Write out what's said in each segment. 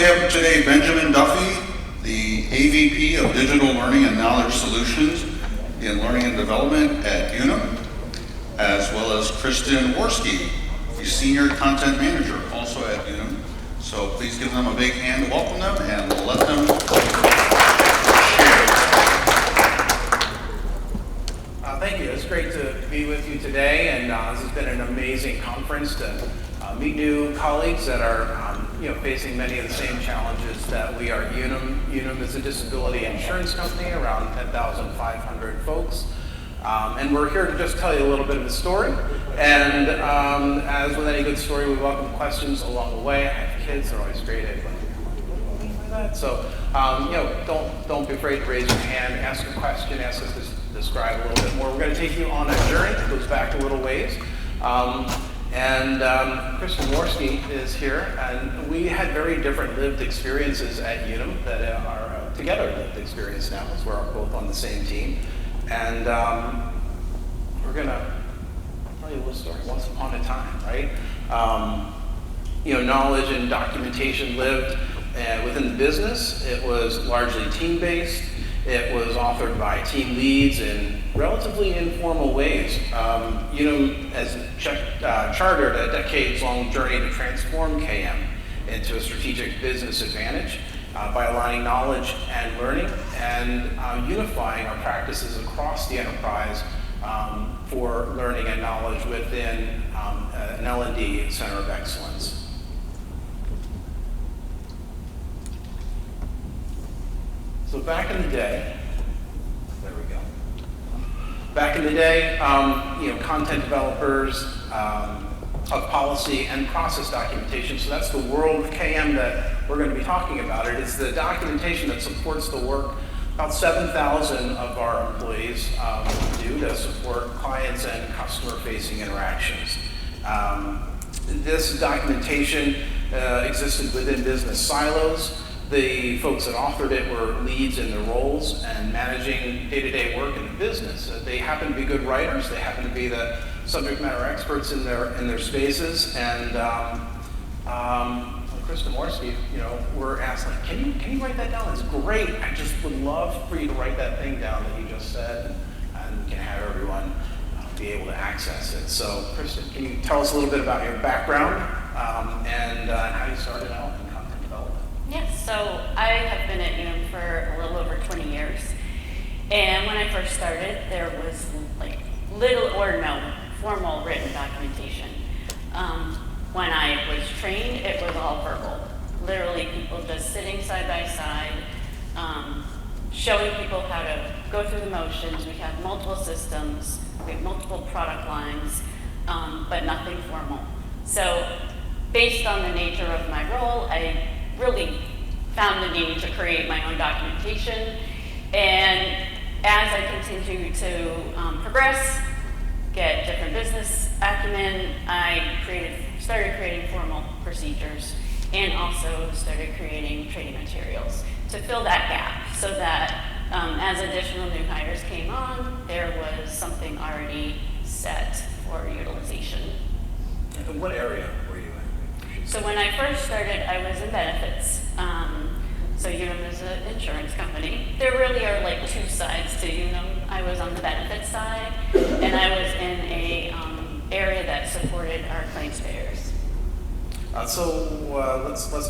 have today Benjamin Duffy, the AVP of Digital Learning and Knowledge Solutions in Learning and Development at Unum, as well as Kristen Warsky, the Senior Content Manager, also at Unum. So please give them a big hand to welcome them and let them share. Thank you. It's great to be with you today, and this has been an amazing conference to meet new colleagues that are facing many of the same challenges that we are. Unum is a disability insurance company, around 10,500 folks. And we're here to just tell you a little bit of the story. And as with any good story, we welcome questions along the way. I have kids, they're always great at that. So, don't be afraid to raise your hand, ask a question, ask us to describe a little bit more. We're going to take you on a journey that goes back a little ways. Kristen Warsky is here, and we had very different lived experiences at Unum that are together lived experience now, as we're both on the same team. And we're going to tell you a little story. Once upon a time, right? Knowledge and documentation lived within the business. It was largely team-based. It was authored by team leads in relatively informal ways. Unum has chartered a decades-long journey to transform KM into a strategic business advantage by aligning knowledge and learning and unifying our practices across the enterprise for learning and knowledge within an L&D Center of Excellence. So back in the day, content developers of policy and process documentation, so that's the world of KM that we're going to be talking about. It is the documentation that supports the work about 7,000 of our employees do to support clients and customer-facing interactions. This documentation existed within business silos. The folks that authored it were leads in their roles and managing day-to-day work in the business. They happen to be good writers. They happen to be the subject matter experts in their spaces. And Kristen Warsky, we're asked, like, can you write that down? It's great. I just would love for you to write that thing down that you just said, and we can have everyone be able to access it. So, Kristen, can you tell us a little bit about your background and how you started out in content development? Yes, so I have been at Unum for a little over 20 years. And when I first started, there was little or no formal written documentation. When I was trained, it was all verbal. Literally people just sitting side by side, showing people how to go through the motions. We have multiple systems, we have multiple product lines, but nothing formal. So based on the nature of my role, I really found the need to create my own documentation. And as I continued to progress, get different business acumen, I started creating formal procedures and also started creating training materials to fill that gap so that as additional new hires came on, there was something already set for utilization. And what area were you in? So when I first started, I was in benefits. So Unum is an insurance company. There really are two sides to Unum. I was on the benefits side, and I was in a area that supported our claims payers. Let's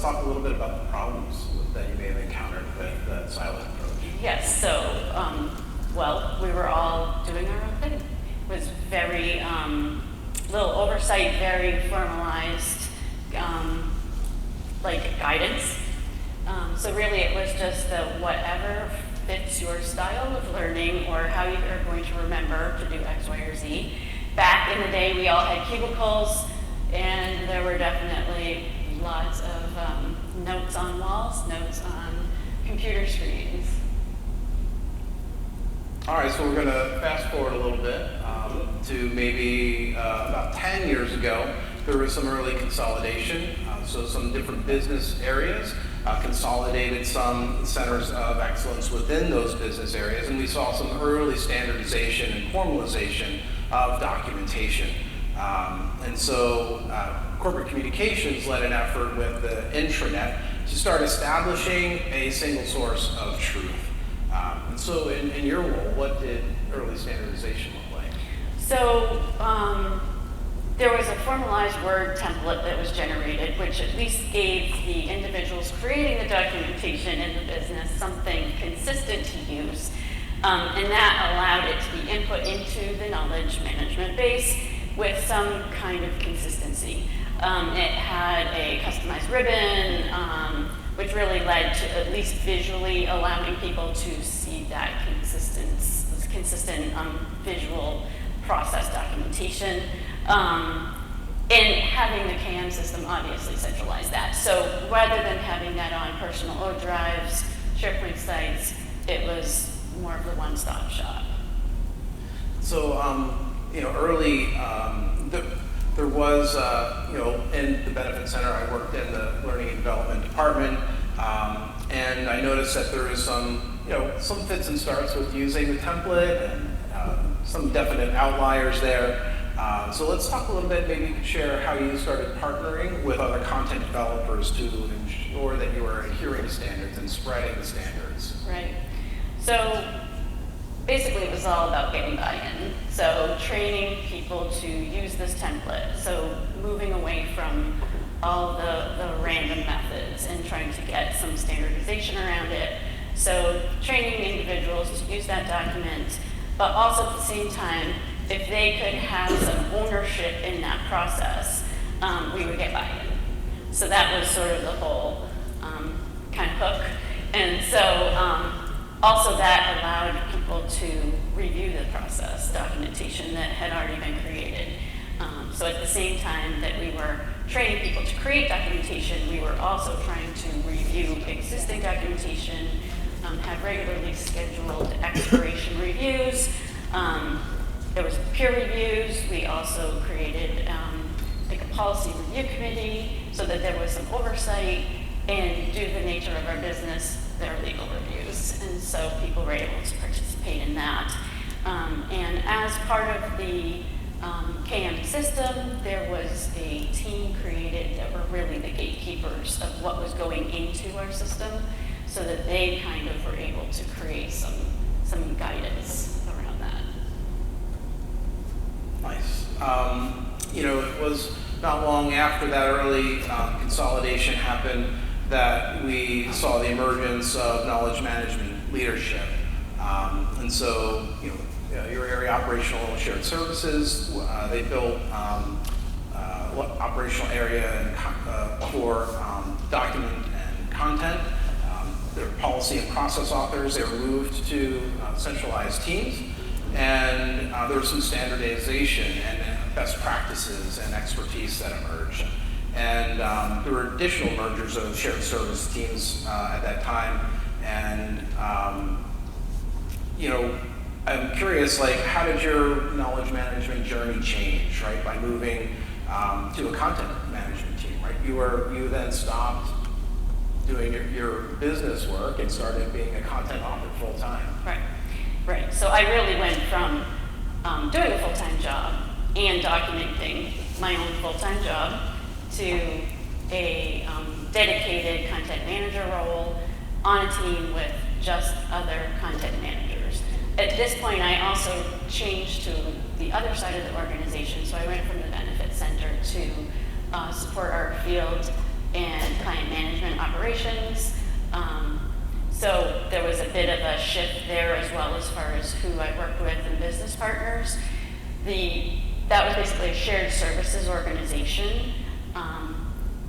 talk a little bit about the problems that you may have encountered with the silent approach. Yes. So we were all doing our own thing. It was very little oversight, very formalized, guidance. So really it was just the whatever fits your style of learning or how you are going to remember to do X, Y, or Z. Back in the day, we all had cubicles, and there were definitely lots of notes on walls, notes on computer screens. All right, so we're going to fast forward a little bit to maybe about 10 years ago. There was some early consolidation, so some different business areas consolidated some centers of excellence within those business areas, and we saw some early standardization and formalization of documentation. And so corporate communications led an effort with the intranet to start establishing a single source of truth. And so in your role, what did early standardization look like? So there was a formalized Word template that was generated, which at least gave the individuals creating the documentation in the business something consistent to use. And that allowed it to be input into the knowledge management base with some kind of consistency. It had a customized ribbon, which really led to at least visually allowing people to see that consistent visual process documentation. And having the KM system obviously centralized that. So rather than having that on personal O drives, SharePoint sites, it was more of the one-stop shop. So, early, there was, in the Benefit Center, I worked in the Learning and Development Department, and I noticed that there is some fits and starts with using the template and some definite outliers there. So let's talk a little bit, maybe you could share how you started partnering with other content developers to ensure that you are adhering to standards and spreading the standards. Right. So basically it was all about getting buy-in. So training people to use this template. So moving away from all the random methods and trying to get some standardization around it. So training individuals to use that document, but also at the same time, if they could have some ownership in that process, we would get buy-in. So that was sort of the whole kind of hook. And so also that allowed people to review the process documentation that had already been created. So at the same time that we were training people to create documentation, we were also trying to review existing documentation, have regularly scheduled expiration reviews. There was peer reviews. We also created like a policy review committee so that there was some oversight, and due to the nature of our business, there are legal reviews, and so people were able to participate in that. And as part of the KM system, there was a team created that were really the gatekeepers of what was going into our system, so that they kind of were able to create some guidance around that. Nice. It was not long after that early consolidation happened that we saw the emergence of knowledge management leadership. And so, your area operational shared services, they built operational area and for document and content. Their policy and process authors, they were moved to centralized teams. And there was some standardization and best practices and expertise that emerged. And there were additional mergers of shared service teams at that time. And, I'm curious, how did your knowledge management journey change, right? By moving to a content management team, right? You then stopped doing your business work and started being a content author full time. Right. So I really went from doing a full-time job and documenting my own full-time job to a dedicated content manager role on a team with just other content managers. At this point, I also changed to the other side of the organization. So I went from the Benefit Center to support our field and client management operations. So there was a bit of a shift there as well as far as who I worked with and business partners. That was basically a shared services organization.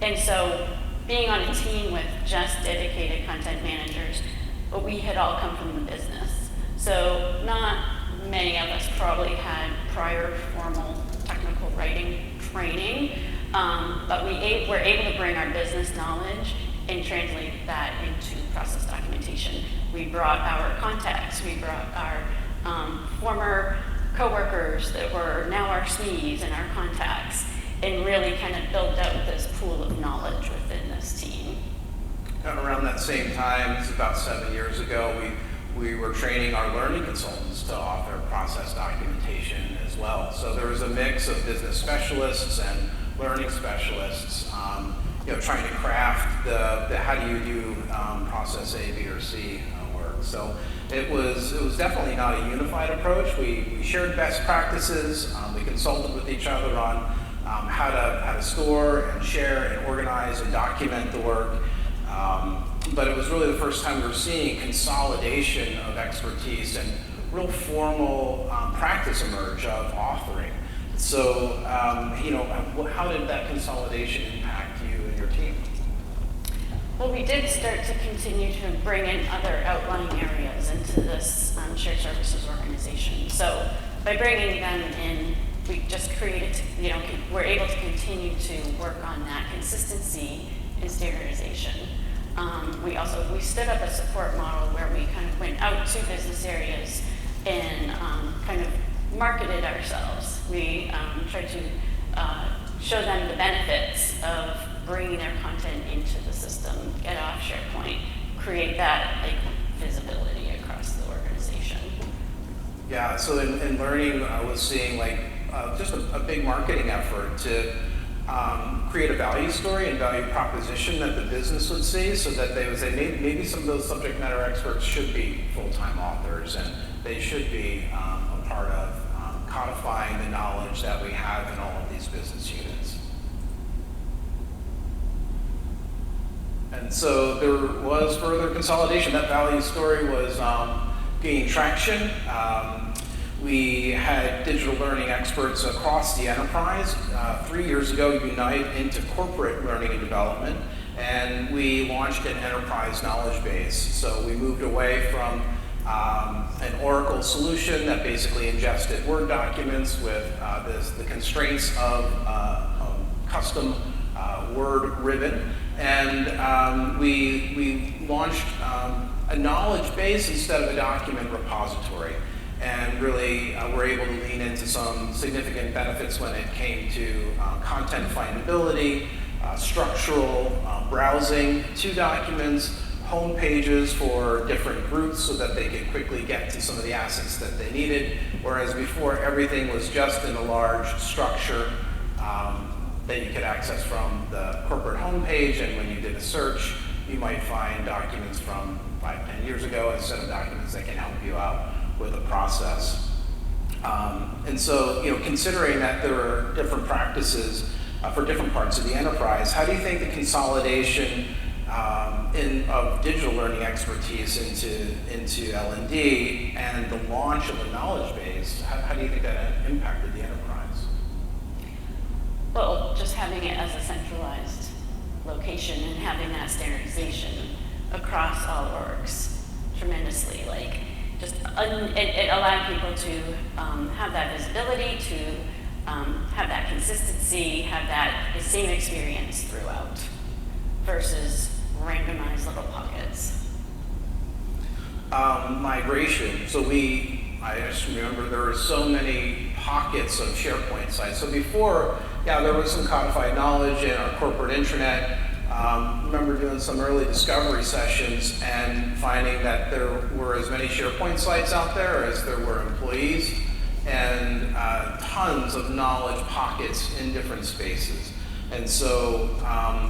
And so being on a team with just dedicated content managers, but we had all come from the business. So not many of us probably had prior formal technical writing training, but we were able to bring our business knowledge and translate that into process documentation. We brought our contacts, we brought our former coworkers that were now our SMEs and our contacts, and really kind of built out this pool of knowledge within this team. And around that same time, it's about 7 years ago, we were training our learning consultants to author process documentation as well. So there was a mix of business specialists and learning specialists. trying to craft the how do you do process A, B, or C work. So it was definitely not a unified approach. We shared best practices. We consulted with each other on how to store and share and organize and document the work. But it was really the first time we were seeing consolidation of expertise and real formal practice emerge of authoring. So, how did that consolidation impact you and your team? Well, we did start to continue to bring in other outlying areas into this shared services organization. So by bringing them in, we just created, we're able to continue to work on that consistency and standardization. We stood up a support model where we kind of went out to business areas and kind of marketed ourselves. We tried to show them the benefits of bringing their content into the system, get off SharePoint, create that visibility across the organization. Yeah, so in learning, I was seeing just a big marketing effort to create a value story and value proposition that the business would see, so that they would say maybe some of those subject matter experts should be full-time authors, and they should be a part of codifying the knowledge that we have in all of these business units. And so there was further consolidation. That value story was gaining traction. We had digital learning experts across the enterprise 3 years ago unite into corporate learning and development, and we launched an enterprise knowledge base. So we moved away from an Oracle solution that basically ingested Word documents with the constraints of custom Word ribbon, and we launched a knowledge base instead of a document repository. And really, we're able to lean into some significant benefits when it came to content findability, structural browsing to documents, home pages for different groups so that they could quickly get to some of the assets that they needed, whereas before everything was just in a large structure that you could access from the corporate homepage, and when you did a search, you might find documents from 5-10 years ago instead of documents that can help you out with a process. And so, considering that there are different practices for different parts of the enterprise, how do you think the consolidation of digital learning expertise into L&D and the launch of a knowledge base, how do you think that impacted the enterprise? Well, just having it as a centralized location and having that standardization across all orgs tremendously. It allowed people to have that visibility, to have that consistency, have the same experience throughout, versus randomized little pockets. Migration. So I just remember there were so many pockets of SharePoint sites. So before, there was some codified knowledge in our corporate intranet. Remember doing some early discovery sessions and finding that there were as many SharePoint sites out there as there were employees, and tons of knowledge pockets in different spaces. And so,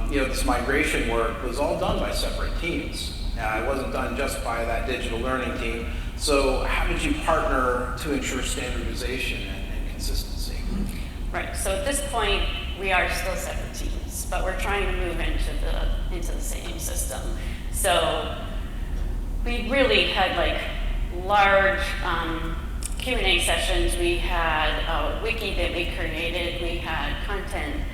this migration work was all done by separate teams. It wasn't done just by that digital learning team. So how did you partner to ensure standardization and consistency? Right, so at this point, we are still separate teams, but we're trying to move into the same system. So we really had large Q&A sessions. We had a wiki that we created. We had a content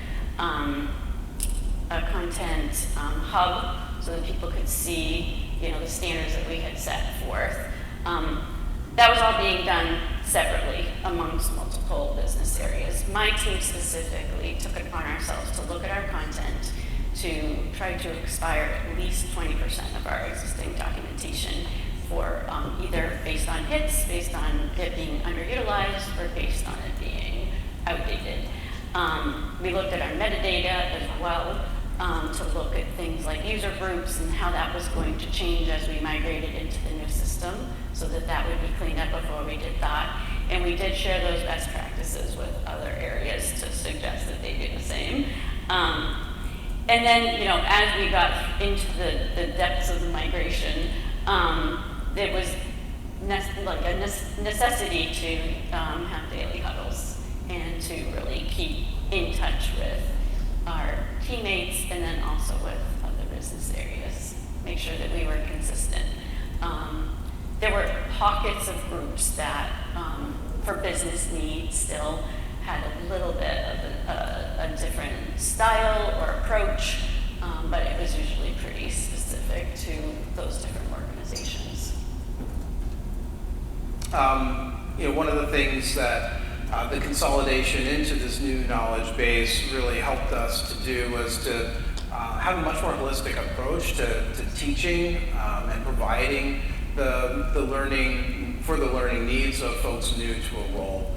hub so that people could see, the standards that we had set forth. That was all being done separately amongst multiple business areas. My team specifically took it upon ourselves to look at our content to try to expire at least 20% of our existing documentation for either based on hits, based on it being underutilized, or based on it being outdated. We looked at our metadata as well to look at things like user groups and how that was going to change as we migrated into the new system, so that would be cleaned up before we did that. And we did share those best practices with other areas to suggest that they do the same. And then, as we got into the depths of the migration, there was a necessity to have daily huddles and to really keep in touch with our teammates and then also with other business areas, make sure that we were consistent. There were pockets of groups that, for business needs, still had a little bit of a different style or approach, but it was usually pretty specific to those different organizations. One of the things that the consolidation into this new knowledge base really helped us to do was to have a much more holistic approach to teaching and providing the learning needs of folks new to a role.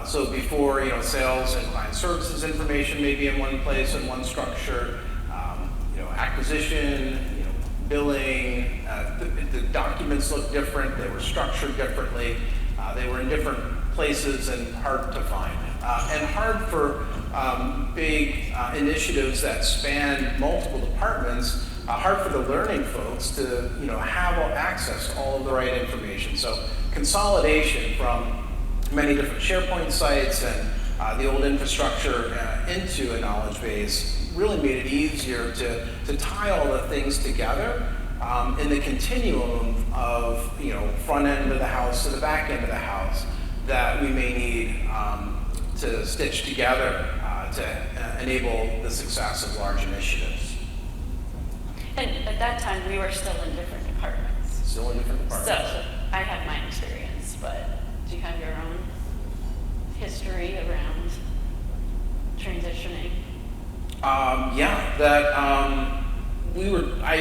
So before, sales and client services information may be in one place, in one structure, acquisition, billing, the documents looked different, they were structured differently, they were in different places and hard to find. And hard for big initiatives that span multiple departments, hard for the learning folks to have access to all of the right information. So consolidation from many different SharePoint sites and the old infrastructure into a knowledge base really made it easier to tie all the things together in the continuum of front end of the house to the back end of the house that we may need to stitch together to enable the success of large initiatives. And at that time, we were still in different departments. Still in different departments. So I have my experience, but do you have your own history around transitioning? I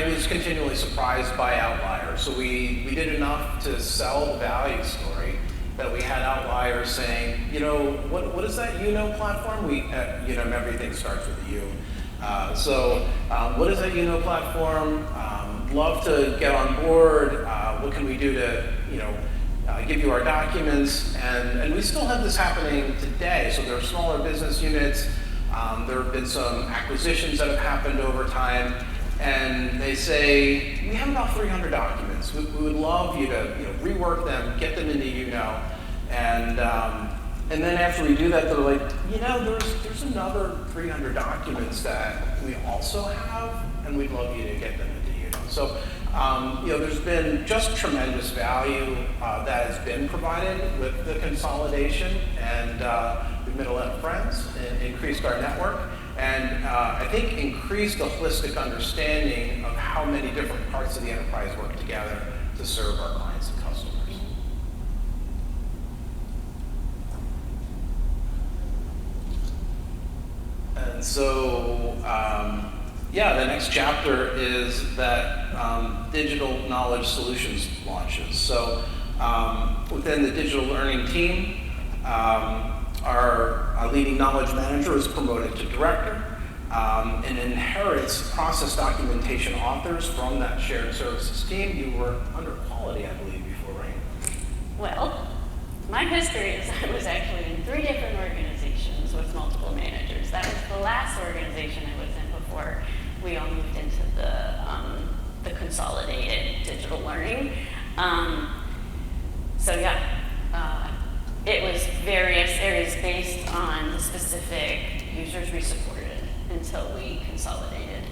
was continually surprised by outliers. So we did enough to sell the value story that we had outliers saying, what is that platform? Everything starts with a U. What is that platform? Love to get on board. What can we do to, give you our documents? And we still have this happening today. So there are smaller business units. There have been some acquisitions that have happened over time. And they say, we have about 300 documents. We would love you to rework them, get them into And then after we do that, they're like, there's another 300 documents that we also have, and we'd love you to get them into So, there's been just tremendous value that has been provided with the consolidation, and we've made a lot of friends and increased our network. And I think increased the holistic understanding of how many different parts of the enterprise work together to serve our clients and customers. And so, the next chapter is that digital knowledge solutions launches. So within the digital learning team, our leading knowledge manager is promoted to director and inherits process documentation authors from that shared services team. You were under quality, I believe, before, right? Well, my history is I was actually in 3 different organizations with multiple managers. That was the last organization I was in before we all moved into the consolidated digital learning. It was various areas based on the specific users we supported until we consolidated.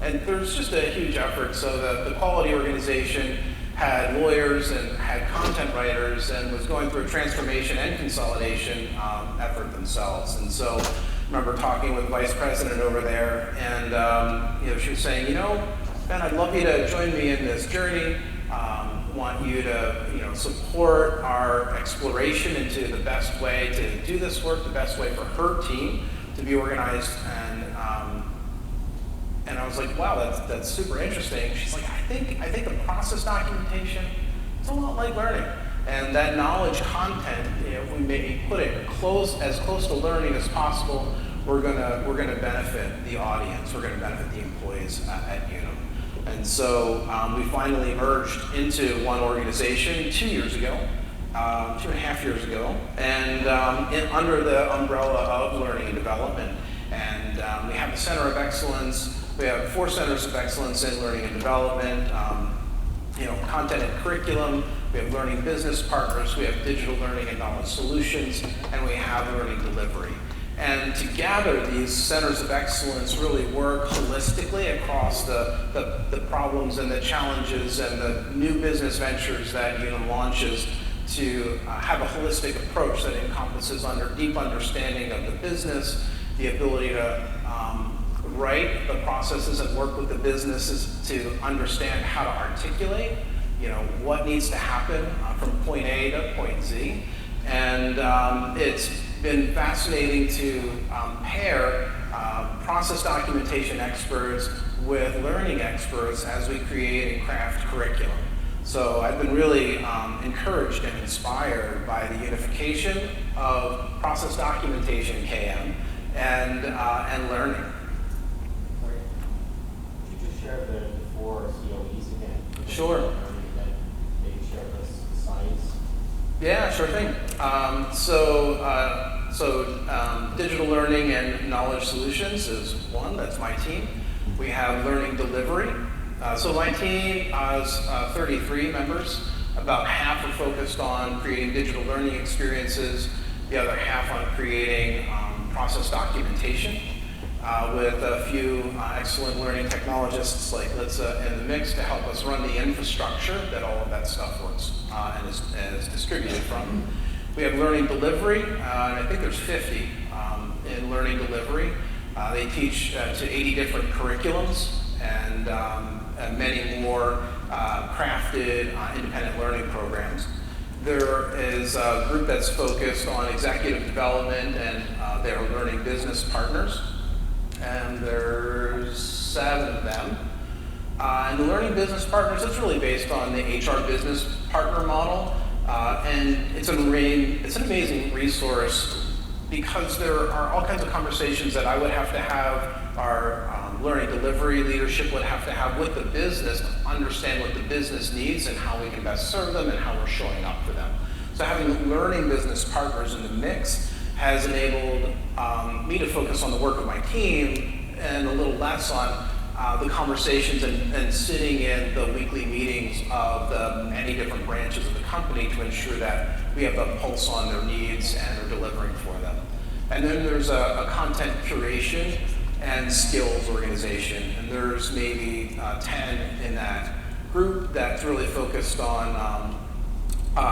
And there's just a huge effort. So the quality organization had lawyers and had content writers and was going through a transformation and consolidation effort themselves. And so I remember talking with the vice president over there, and she was saying, Ben, I'd love you to join me in this journey. Want you to support our exploration into the best way to do this work, the best way for her team to be organized. And I was like, wow, that's super interesting. She's like, I think the process documentation, it's a lot like learning. And that knowledge content, if we maybe put it as close to learning as possible, we're gonna benefit the audience, we're gonna benefit the employees at Unum. And so we finally merged into one organization 2 years ago, 2.5 years ago, and under the umbrella of learning and development. And we have a Center of Excellence. We have 4 centers of excellence in learning and development, content and curriculum. We have learning business partners. We have digital learning and knowledge solutions, and we have learning delivery. And together, these centers of excellence really work holistically across the problems and the challenges and the new business ventures that Unum launches to have a holistic approach that encompasses deep understanding of the business, the ability to write the processes and work with the businesses to understand how to articulate, what needs to happen from point A to point Z. And it's been fascinating to pair process documentation experts with learning experts as we create and craft curriculum. So I've been really encouraged and inspired by the unification of process documentation KM and learning. Sorry. Could you just share the 4 COEs again? Sure. Maybe share the size. Yeah, sure thing. Digital learning and knowledge solutions is one. That's my team. We have learning delivery. So my team has 33 members. About half are focused on creating digital learning experiences. The other half on creating process documentation with a few excellent learning technologists like Litza in the mix to help us run the infrastructure that all of that stuff works and is distributed from. We have learning delivery, and I think there's 50 in learning delivery. They teach to 80 different curriculums and many more crafted independent learning programs. There is a group that's focused on executive development and their learning business partners, and there's 7 of them. And the learning business partners, it's really based on the HR business partner model, and it's an amazing resource because there are all kinds of conversations that I would have to have, our learning delivery leadership would have to have with the business to understand what the business needs and how we can best serve them and how we're showing up for them. So having learning business partners in the mix has enabled me to focus on the work of my team and a little less on the conversations and sitting in the weekly meetings of the many different branches of the company to ensure that we have a pulse on their needs and are delivering for them. And then there's a content curation and skills organization. And there's maybe 10 in that group that's really focused on,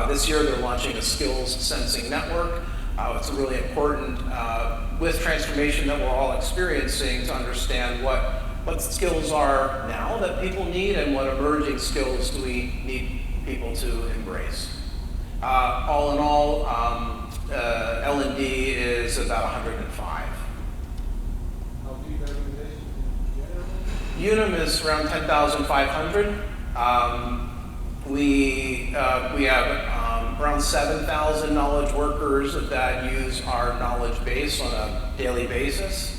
this year they're launching a skills sensing network. It's really important with transformation that we're all experiencing to understand what skills are now that people need and what emerging skills do we need people to embrace. All in all, L&D is about 105. How big the organization in general? Unum is around 10,500. We have around 7,000 knowledge workers that use our knowledge base on a daily basis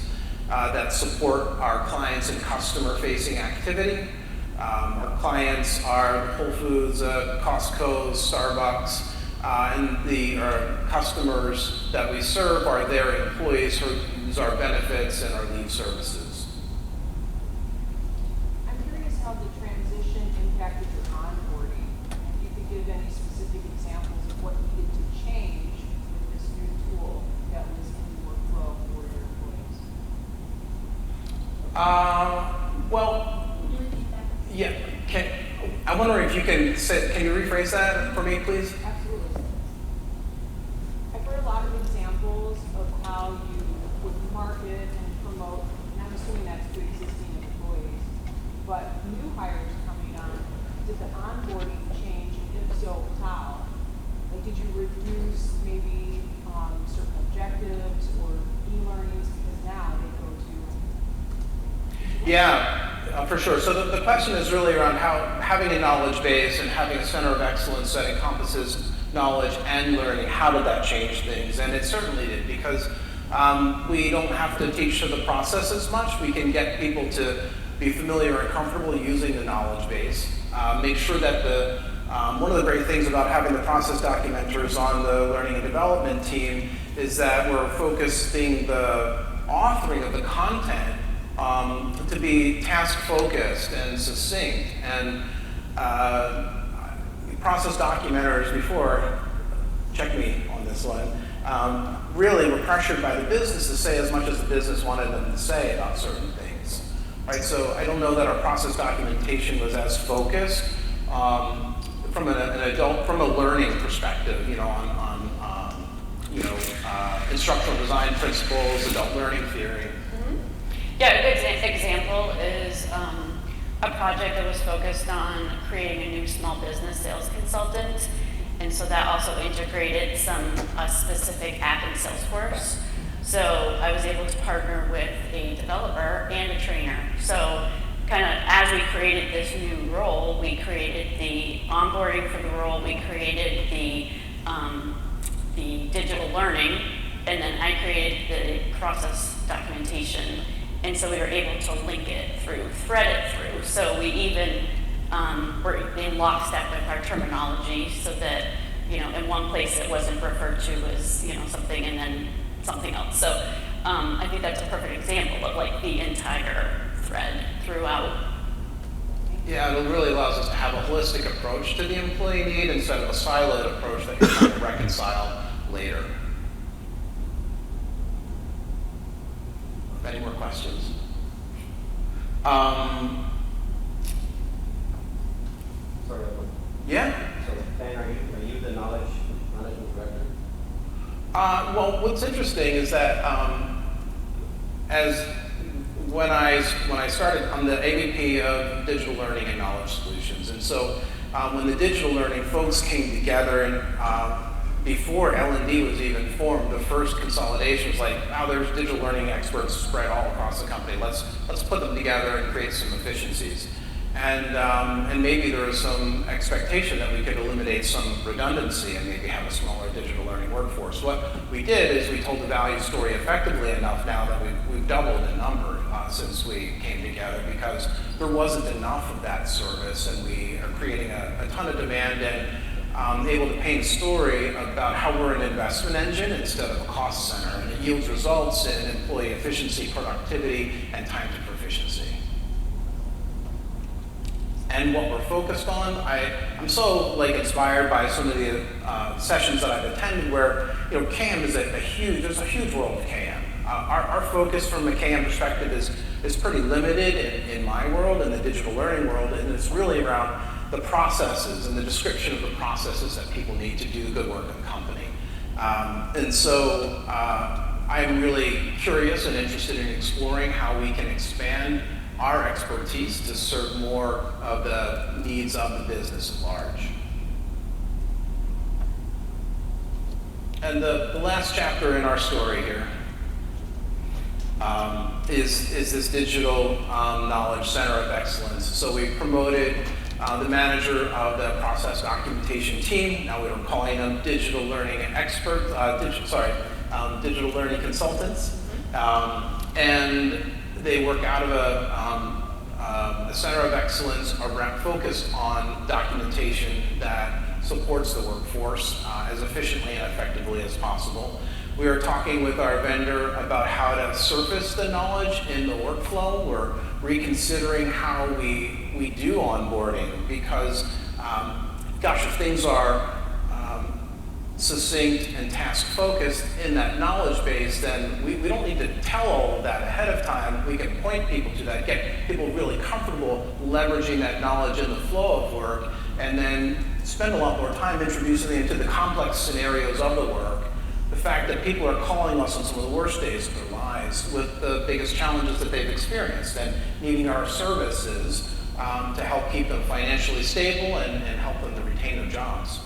that support our clients in customer-facing activity. Our clients are Whole Foods, Costco, Starbucks, and our customers that we serve are their employees who use our benefits and our leave services. I'm curious how the transition impacted your onboarding. If you could give any specific examples of what needed to change with this new tool that was in the workflow for your employees. Yeah. I'm wondering if you can you rephrase that for me, please? Absolutely. I've heard a lot of examples of how you would market and promote, and I'm assuming that's to existing employees, but new hires coming on, did the onboarding change, and if so, how? Like, did you reduce maybe certain objectives or e-learnings because now they go to? Yeah. For sure. So the question is really around how having a knowledge base and having a center of excellence that encompasses knowledge and learning, how did that change things? And it certainly did, because we don't have to teach to the process as much. We can get people to be familiar and comfortable using the knowledge base. Make sure that one of the great things about having the process documenters on the learning and development team is that we're focusing the authoring of the content to be task-focused and succinct. And process documenters before, check me on this one, really were pressured by the business to say as much as the business wanted them to say about certain things. Right, so I don't know that our process documentation was as focused from a learning perspective, on instructional design principles, adult learning theory. Mm-hmm. Yeah, a good example is a project that was focused on creating a new small business sales consultant, and so that also integrated some specific app in Salesforce. So I was able to partner with a developer and a trainer. So kind of as we created this new role, we created the onboarding for the role, we created the digital learning, and then I created the process documentation. And so we were able to link it through, thread it through. So we even were in lockstep with our terminology so that, in one place it wasn't referred to as, something and then something else. So I think that's a perfect example of like the entire thread throughout. Yeah, it really allows us to have a holistic approach to the employee need instead of a siloed approach that you're trying to reconcile later. Any more questions? Sorry, Yeah? so Ben, are you the knowledge management director? Well, what's interesting is that when I started, I'm the AVP of Digital Learning and Knowledge Solutions, and so when the digital learning folks came together, and before L&D was even formed, the first consolidation was like, wow, there's digital learning experts spread all across the company. Let's put them together and create some efficiencies. And maybe there was some expectation that we could eliminate some redundancy and maybe have a smaller digital learning workforce. What we did is we told the value story effectively enough now that we've doubled in number since we came together, because there wasn't enough of that service, and we are creating a ton of demand and able to paint a story about how we're an investment engine instead of a cost center, and it yields results in employee efficiency, productivity, and time to proficiency. And what we're focused on, I'm so inspired by some of the sessions that I've attended where KM is there's a huge world of KM. Our focus from a KM perspective is pretty limited in my world, in the digital learning world, and it's really around the processes and the description of the processes that people need to do good work in the company. And so I'm really curious and interested in exploring how we can expand our expertise to serve more of the needs of the business at large. And the last chapter in our story here is this digital knowledge center of excellence. So we promoted the manager of the process documentation team. Now we are calling them digital learning experts, digital learning consultants. And they work out of a center of excellence focused on documentation that supports the workforce as efficiently and effectively as possible. We are talking with our vendor about how to surface the knowledge in the workflow. We're reconsidering how we do onboarding, because, if things are succinct and task-focused in that knowledge base, then we don't need to tell all of that ahead of time. We can point people to that, get people really comfortable leveraging that knowledge in the flow of work, and then spend a lot more time introducing them to the complex scenarios of the work. The fact that people are calling us on some of the worst days of their lives with the biggest challenges that they've experienced, and needing our services to help keep them financially stable and help them to retain their jobs.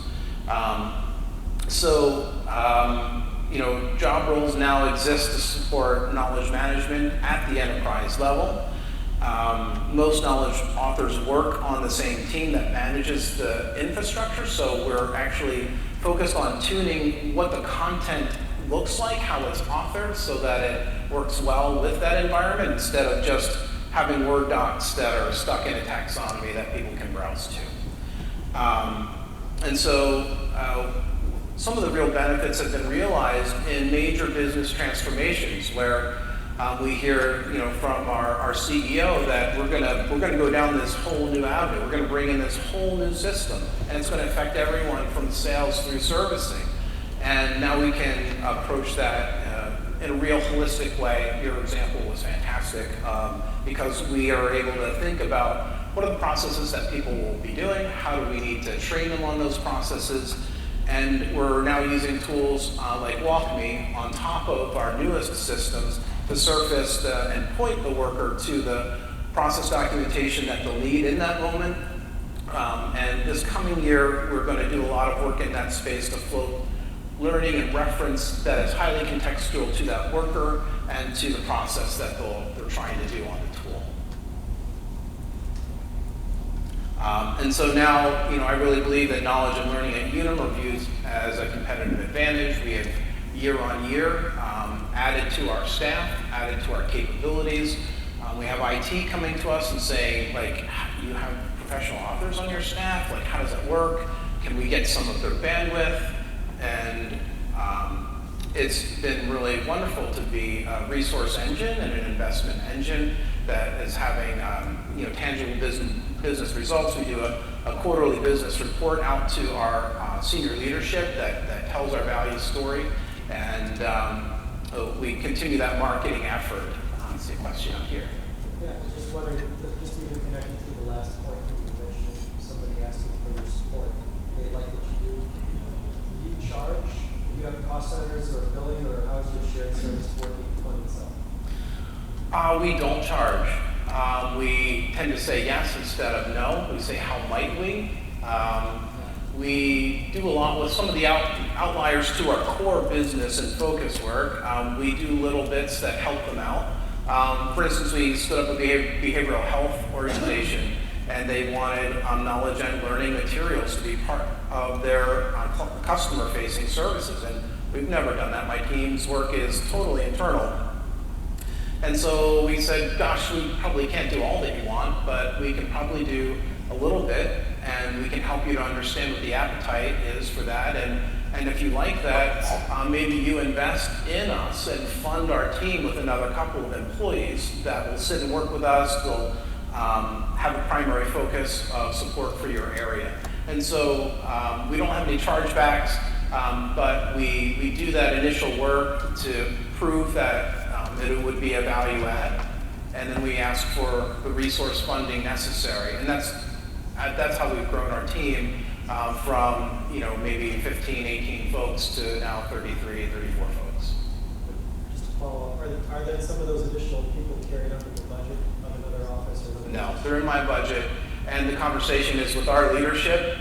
Job roles now exist to support knowledge management at the enterprise level. Most knowledge authors work on the same team that manages the infrastructure, so we're actually focused on tuning what the content looks like, how it's authored, so that it works well with that environment, instead of just having Word docs that are stuck in a taxonomy that people can browse to. Some of the real benefits have been realized in major business transformations, where We hear, from our CEO that we're gonna go down this whole new avenue. We're gonna bring in this whole new system, and it's gonna affect everyone from sales through servicing. And now we can approach that in a real holistic way. Your example was fantastic because we are able to think about what are the processes that people will be doing, how do we need to train them on those processes, and we're now using tools like WalkMe on top of our newest systems to surface and point the worker to the process documentation that they'll need in that moment. And this coming year, we're going to do a lot of work in that space to float learning and reference that is highly contextual to that worker and to the process that they're trying to do on the tool. And so now, I really believe that knowledge and learning at Unum are viewed as a competitive advantage. We have year on year added to our staff, added to our capabilities. We have IT coming to us and saying, like, you have professional authors on your staff? Like, how does that work? Can we get some of their bandwidth? And it's been really wonderful to be a resource engine and an investment engine that is having tangible business results. We do a quarterly business report out to our senior leadership that tells our value story, and we continue that marketing effort. Let's see a question out here. Yeah, I was just wondering, just even connecting to the last point you mentioned, somebody asking for your support. They like what you do. Do you charge? Do you have cost centers or billing, or how is your shared service working on itself? We don't charge. We tend to say yes instead of no. We say, how might we? We do a lot with some of the outliers to our core business and focus work. We do little bits that help them out. For instance, we stood up a behavioral health organization, and they wanted knowledge and learning materials to be part of their customer-facing services. And we've never done that. My team's work is totally internal. And so we said, gosh, we probably can't do all that you want, but we can probably do a little bit, and we can help you to understand what the appetite is for that. And if you like that, maybe you invest in us and fund our team with another couple of employees that will sit and work with us. They'll have a primary focus of support for your area. And so we don't have any chargebacks, but we do that initial work to prove that it would be a value add. And then we ask for the resource funding necessary. And that's how we've grown our team from maybe 15, 18 folks to now 33, 34 folks. Just to follow up, are there some of those additional people carried under the budget of another office? Or No, they're in my budget. And the conversation is with our leadership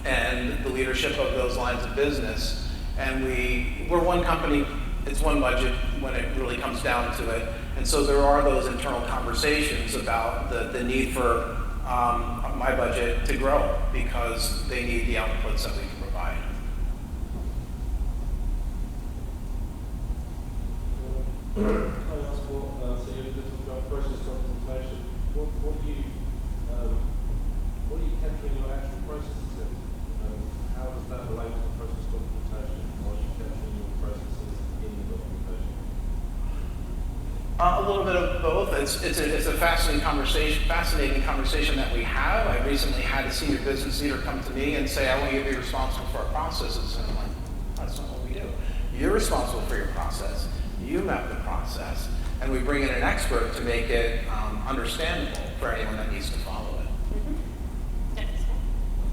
and the leadership of those lines of business. And we're one company, it's one budget when it really comes down to it. And so there are those internal conversations about the need for my budget to grow because they need the outputs that we can provide. So you did some process documentation. What are you capturing your actual processes in? How does that relate to the process documentation? Or are you capturing your processes in the documentation? A little bit of both. It's a fascinating conversation that we have. I recently had a senior business leader come to me and say, I want you to be responsible for our processes. And I'm like, that's not what we do. You're responsible for your process. You map the process. And we bring in an expert to make it understandable for anyone that needs to follow it. Mm-hmm. Yes,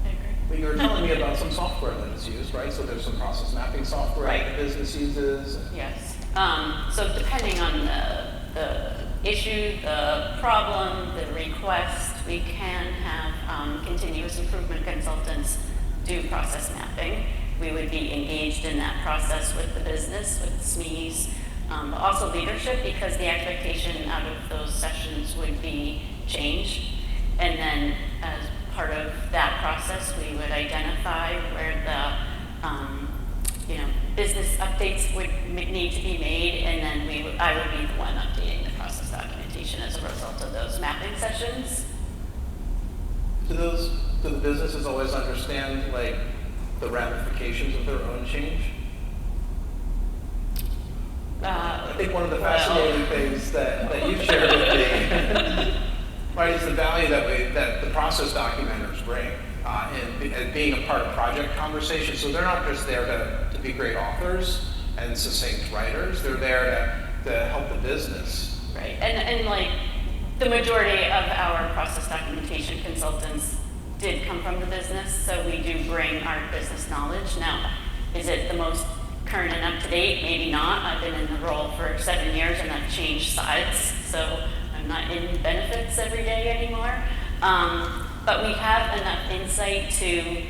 I agree. But you were telling me about some software that is used, right? So there's some process mapping software that the business uses. Yes. So depending on the issue, the problem, the request, we can have continuous improvement consultants do process mapping. We would be engaged in that process with the business, with SMEs, but also leadership, because the expectation out of those sessions would be change. And then as part of that process, we would identify where the business updates would need to be made, and then I would be the one updating the process documentation as a result of those mapping sessions. Do the businesses always understand like the ramifications of their own change? I think one of the fascinating things that you shared with me, right, is the value that the process documenters bring in being a part of project conversations. So they're not just there to be great authors and succinct writers. They're there to help the business. Right, and like the majority of our process documentation consultants did come from the business, so we do bring our business knowledge. Now, is it the most current and up to date? Maybe not. I've been in the role for 7 years and I've changed sides, so I'm not in benefits every day anymore. But we have enough insight to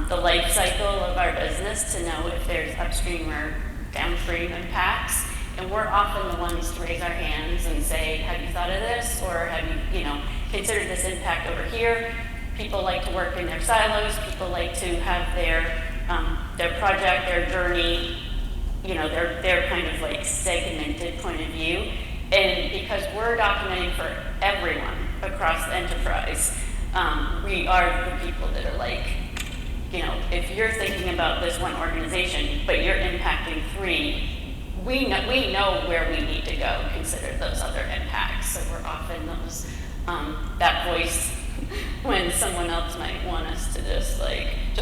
the life cycle of our business to know if there's upstream or downstream impacts. And we're often the ones to raise our hands and say, have you thought of this? Or have you, considered this impact over here? People like to work in their silos. People like to have their project, their journey, their kind of like segmented point of view. And because we're documenting for everyone across the enterprise, we are the people that are like, if you're thinking about this one organization, but you're impacting 3, we know where we need to go, consider those other impacts. So we're often those, that voice when someone else might want us to just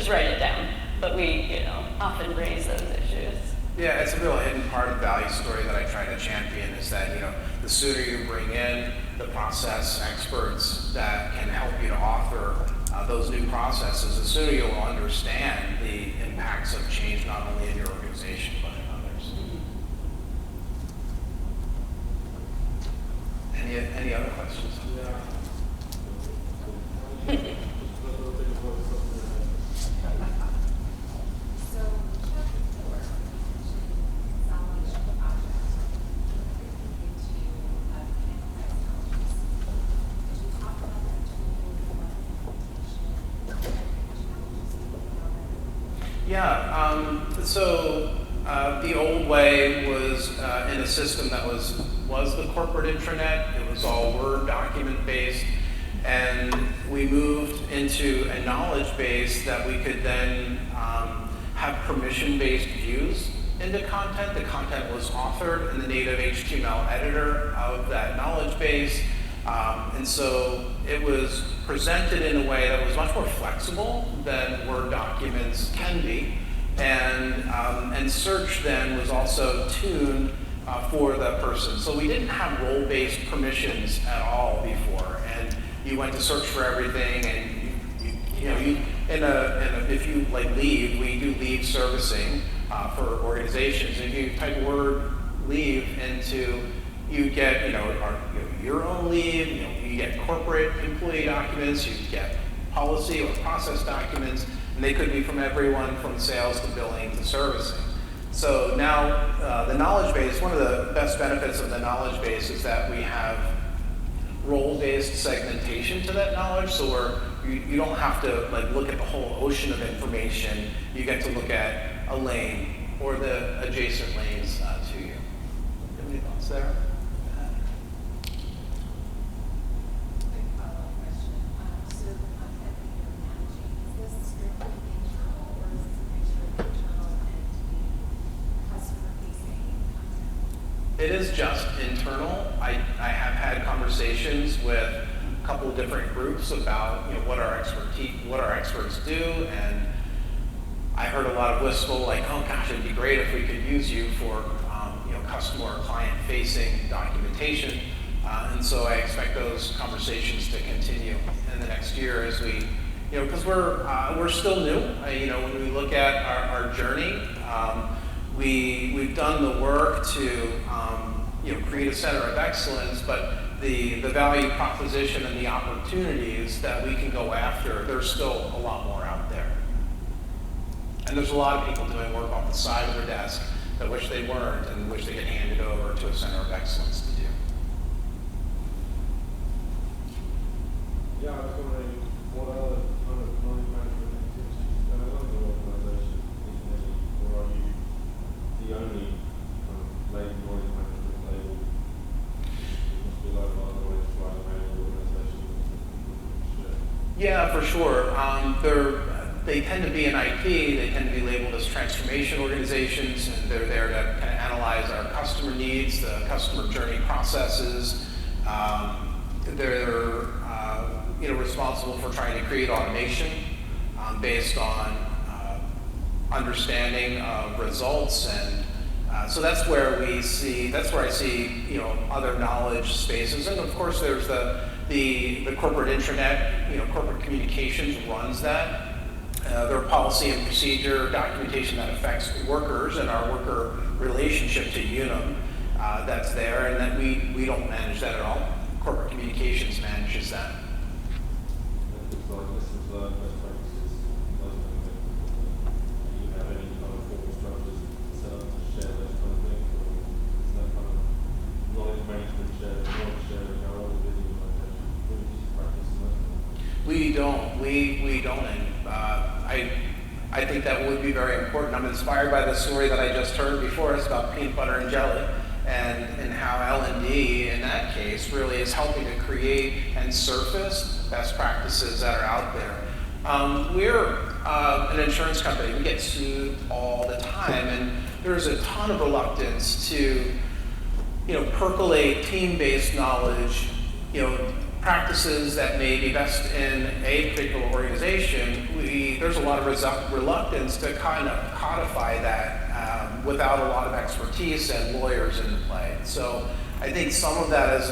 write it down. But we, often raise those issues. Yeah, it's a real hidden part of the value story that I try to champion is that, the sooner you bring in the process experts that can help you to author those new processes, the sooner you'll understand the impacts of change not only in your organization, but in others. Any other questions? The old way was in a system that was the corporate intranet. It was all Word document based, and we moved into a knowledge base that we could then have permission based views into content. The content was authored in the native HTML editor of that knowledge base, and so it was presented in a way that was much more flexible than Word documents can be. And search then was also tuned for the person. So we didn't have role-based permissions at all before. And you went to search for everything, and if you leave, we do leave servicing for organizations. If you type the word leave into, you get your own leave. You get corporate employee documents. You get policy or process documents. And they could be from everyone from sales to billing to servicing. So now the knowledge base, one of the best benefits of the knowledge base is that we have role-based segmentation to that knowledge. So you don't have to look at the whole ocean of information. You get to look at a lane or the adjacent lanes to you. Any thoughts there? It is just internal. I have had conversations with a couple of different groups about what our experts do, and I heard a lot of whistle oh gosh, it'd be great if we could use you for customer or client-facing documentation, and so I expect those conversations to continue in the next year as we, because we're still new. When we look at our journey. We've done the work to create a center of excellence, but the value proposition and the opportunities that we can go after, there's still a lot more out there. And there's a lot of people doing work off the side of their desk that wish they weren't and wish they could hand it over to a center of excellence to do. Yeah, I was wondering what other kind of non-management activities going on in your organisation, if any, or are you the only kind of label knowledge management label? It must be like a lot of knowledge flying around the organisation. Yeah, for sure. they tend to be in IT, they tend to be labeled as transformation organizations, and they're there to kind of analyze our customer needs, the customer journey processes. They're responsible for trying to create automation based on understanding of results, and so that's where I see other knowledge spaces, and of course there's the corporate intranet, corporate communications runs that. There are policy and procedure documentation that affects workers and our worker relationship to Unum that's there, and that we don't manage that at all. Corporate communications manages that. It's like this is best practices. Do you have any kind of formal structures set up to share those kind of things, or is that kind of knowledge management sharing, knowledge sharing, how all the organization communities practice and that? We don't, and I think that would be very important. I'm inspired by the story that I just heard before us about peanut butter and jelly, and how L&D in that case really is helping to create and surface best practices that are out there. We're an insurance company. We get sued all the time, and there's a ton of reluctance to percolate team-based knowledge, practices that may be best in a particular organization. There's a lot of reluctance to kind of codify that without a lot of expertise and lawyers in play. So I think some of that has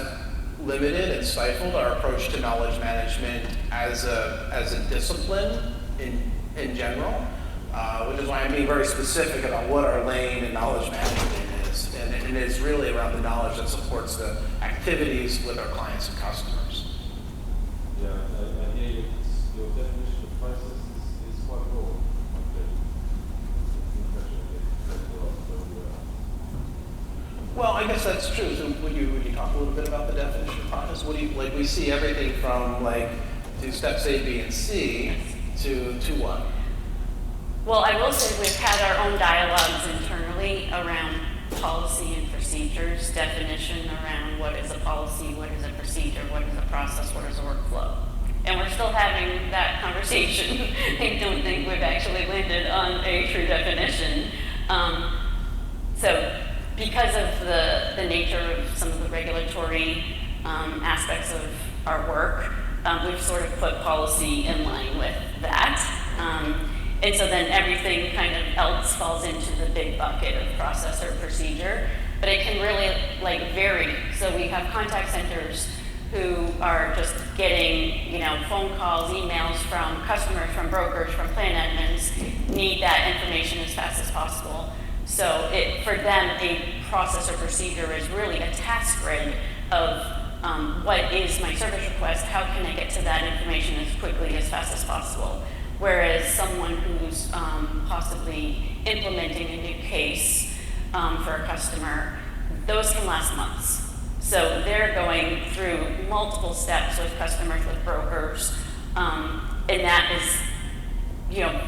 limited and stifled our approach to knowledge management as a discipline in general, which is why I'm being very specific about what our lane in knowledge management is. And it's really around the knowledge that supports the activities with our clients and customers. Yeah, I hear you. Your definition of crisis is quite broad. Well, I guess that's true. So would you talk a little bit about the definition of process? What do you like? We see everything from to steps A, B, and C to what? Well, I will say we've had our own dialogues internally around policy and procedures, definition around what is a policy, what is a procedure, what is a process, what is a workflow. And we're still having that conversation. I don't think we've actually landed on a true definition. So because of the nature of some of the regulatory aspects of our work, we've sort of put policy in line with that. And so then everything kind of else falls into the big bucket of process or procedure, but it can really vary. So we have contact centers who are just getting, phone calls, emails from customers, from brokers, from plan admins, need that information as fast as possible. So for them, a process or procedure is really a task grid of what is my service request, how can I get to that information as quickly, as fast as possible. Whereas someone who's possibly implementing a new case for a customer, those can last months. So they're going through multiple steps with customers, with brokers, and that is,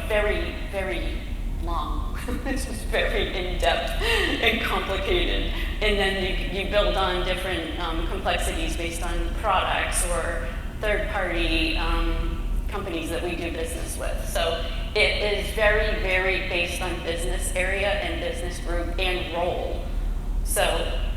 very, very long. It's just very in-depth and complicated. And then you build on different complexities based on products or third-party companies that we do business with. So it is very, very based on business area and business group and role. So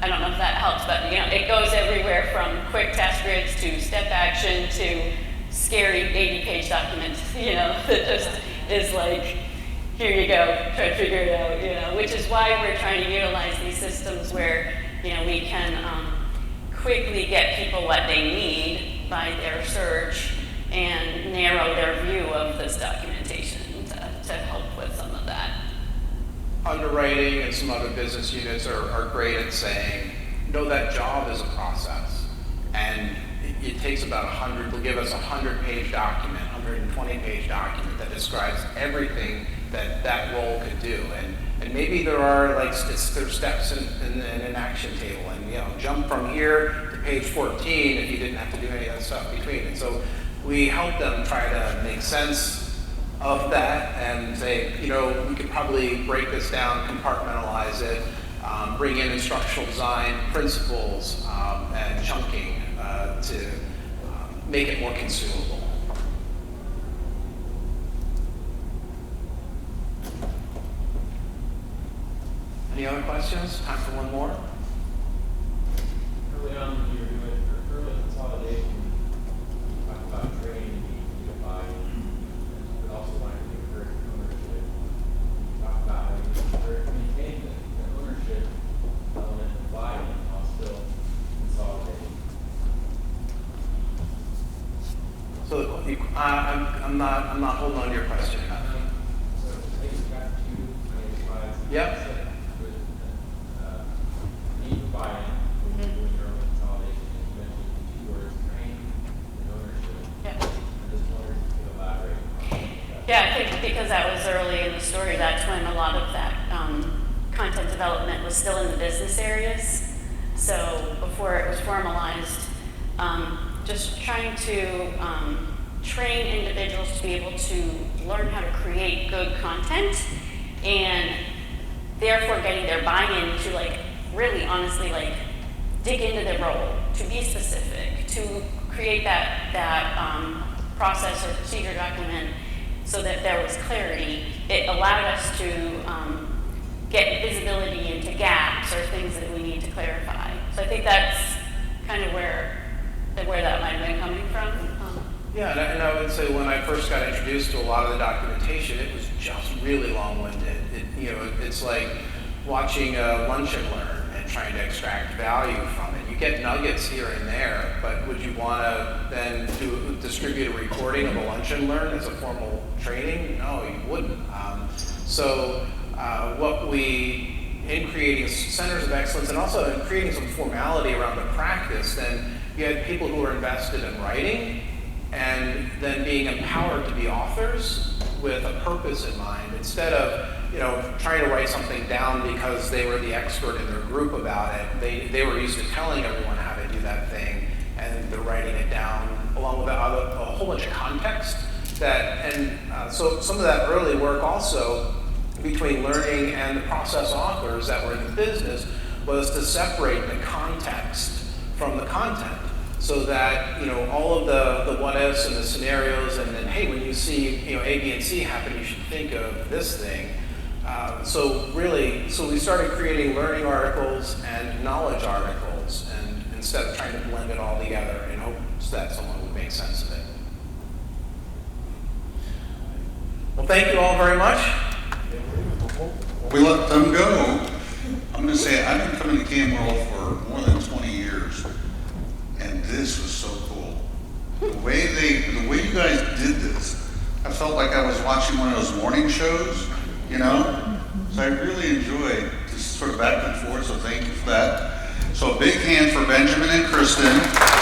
I don't know if that helps, but it goes everywhere from quick task grids to step action to scary 80-page documents, that just is like, here you go, try to figure it out, which is why we're trying to utilize these systems where, we can quickly get people what they need by their search and narrow their view of this documentation to help with some of that. Underwriting and some other business units are great at saying, that job is a process. And it takes about 100, they'll give us a 100-page document, 120-page document that describes everything that role could do. And maybe there are there's steps in an action table, and jump from here to page 14 if you didn't have to do any of that stuff between. And so we help them try to make sense of that and say, we could probably break this down, compartmentalize it, bring in instructional design principles and chunking to make it more consumable. questions? Time for one more? Early on, when you were doing early consolidation, you talked about training being unified, but also wanting to encourage ownership. You talked about how you maintain the ownership element of buy-in while still consolidating. So I'm not holding on to your question. So I think you got two slides. Yep. With need for buy-in, doing early consolidation, and you mentioned the two words, train and ownership. Yeah. I just wondered if you could elaborate on that. Yeah, I think because that was early in the story, that's when a lot of that content development was still in the business areas. So before it was formalized, just trying to train individuals to be able to learn how to create good content and therefore getting their buy-in to like really honestly like dig into their role, to be specific, to create that process or procedure document so that there was clarity. It allowed us to get visibility into gaps or things that we need to clarify. So I think that's kind of where that might have been coming from. Yeah, and I would say when I first got introduced to a lot of the documentation, it was just really long-winded. It's like watching a lunch and learn and trying to extract value from it. You get nuggets here and there, but would you want to then distribute a recording of a lunch and learn as a formal training? No, you wouldn't. In creating centers of excellence and also in creating some formality around the practice, then you had people who were invested in writing and then being empowered to be authors with a purpose in mind instead of trying to write something down because they were the expert in their group about it. They were used to telling everyone how to do that thing, and they're writing it down along with a whole bunch of context. So some of that early work also between learning and the process authors that were in the business was to separate the context from the content, so that all of the what ifs and the scenarios, and then hey, when you see A, B, and C happen, you should think of this thing. So we started creating learning articles and knowledge articles, and instead of trying to blend it all together in hopes that someone would make sense of it. Well, thank you all very much. We let them go. I'm going to say I've been coming to CAM World for more than 20 years, and this was so cool. The way you guys did this, I felt like I was watching one of those morning shows, So I really enjoyed this sort of back and forth. So thank you for that. So a big hand for Benjamin and Kristen.